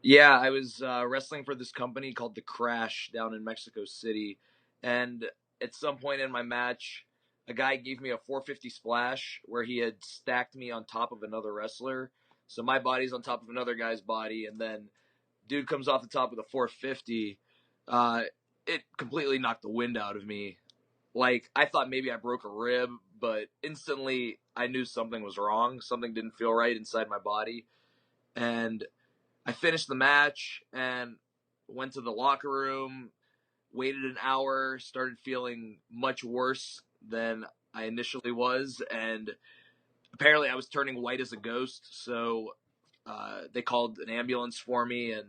Yeah, I was wrestling for this company called The Crash down in Mexico City, and at some point in my match, a guy gave me a 450 splash where he had stacked me on top of another wrestler. So my body's on top of another guy's body, and then dude comes off the top with a 450. Uh, it completely knocked the wind out of me. Like, I thought maybe I broke a rib, but instantly I knew something was wrong. Something didn't feel right inside my body. And I finished the match and went to the locker room, waited an hour, started feeling much worse than I initially was, and apparently I was turning white as a ghost, so they called an ambulance for me, and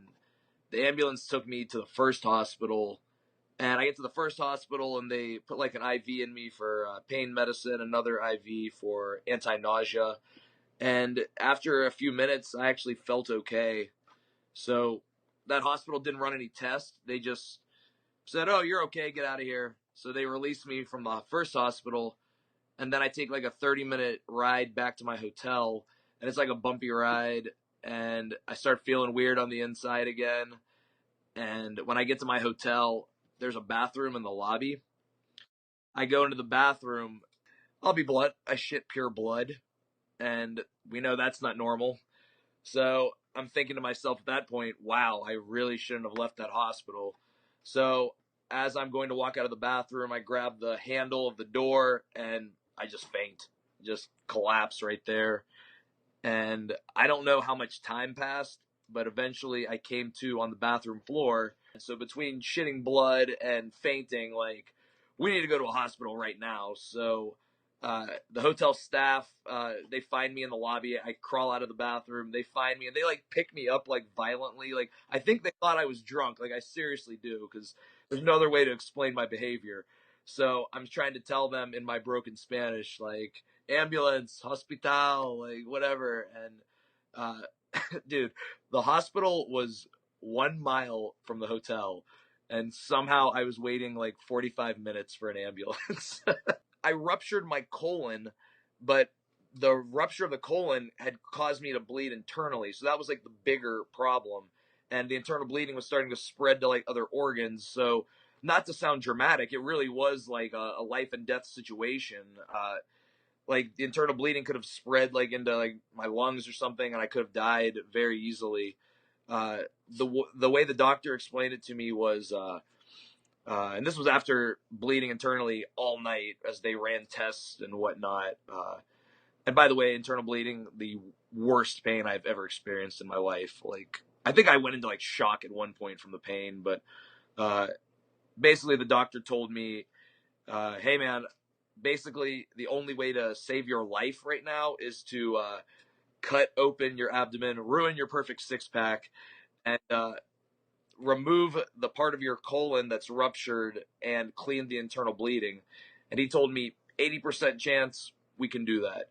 the ambulance took me to the first hospital. And I get to the first hospital, and they put like an IV in me for pain medicine, another IV for anti-nausea. And after a few minutes, I actually felt okay. So that hospital didn't run any tests. They just said, "Oh, you're okay. Get out of here." So they released me from the first hospital, and then I take like a 30-minute ride back to my hotel, and it's like a bumpy ride, and I start feeling weird on the inside again. And when I get to my hotel, there's a bathroom in the lobby. I go into the bathroom. I'll be blunt. I shit pure blood, and we know that's not normal. So I'm thinking to myself at that point, wow, I really shouldn't have left that hospital. So as I'm going to walk out of the bathroom, I grab the handle of the door and I just faint, just collapse right there. And I don't know how much time passed, but eventually I came to on the bathroom floor. So between shitting blood and fainting, like, we need to go to a hospital right now. So the hotel staff, they find me in the lobby. I crawl out of the bathroom. They find me and they like pick me up like violently. Like, I think they thought I was drunk. Like, I seriously do, because there's no other way to explain my behavior. So I'm trying to tell them in my broken Spanish, like, ambulance, hospital, like, whatever. And dude, the hospital was 1 mile from the hotel, and somehow I was waiting like 45 minutes for an ambulance. I ruptured my colon, but the rupture of the colon had caused me to bleed internally. So that was like the bigger problem. And the internal bleeding was starting to spread to like other organs. So, not to sound dramatic, it really was like a life and death situation. Like, the internal bleeding could have spread like into like my lungs or something, and I could have died very easily. The way the doctor explained it to me was, and this was after bleeding internally all night as they ran tests and whatnot. And by the way, internal bleeding, the worst pain I've ever experienced in my life. Like, I think I went into like shock at one point from the pain, but basically the doctor told me, hey man, basically the only way to save your life right now is to cut open your abdomen, ruin your perfect six-pack, and remove the part of your colon that's ruptured and clean the internal bleeding. And he told me 80% chance we can do that.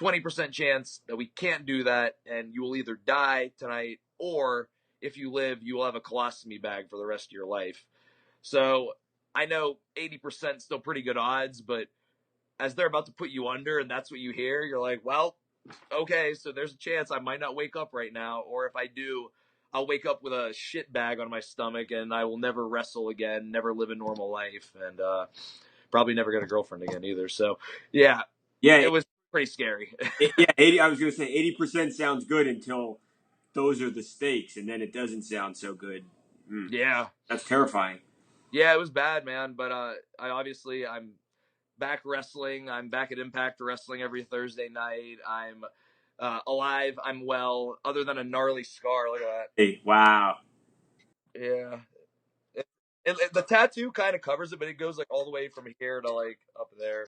20% chance that we can't do that, and you will either die tonight, or if you live, you will have a colostomy bag for the rest of your life. So I know 80% still pretty good odds, but as they're about to put you under and that's what you hear, you're like, well, okay, so there's a chance I might not wake up right now, or if I do, I'll wake up with a shit bag on my stomach and I will never wrestle again, never live a normal life, and probably never get a girlfriend again either. So, yeah, it was pretty scary. Yeah, 80. I was going to say 80% sounds good until those are the stakes, and then it doesn't sound so good. Yeah. That's terrifying. Yeah, it was bad, man, but I'm back wrestling. I'm back at Impact Wrestling every Thursday night. I'm alive. I'm well, other than a gnarly scar. Look at that. Hey, wow. Yeah. The tattoo kind of covers it, but it goes like all the way from here to like up there.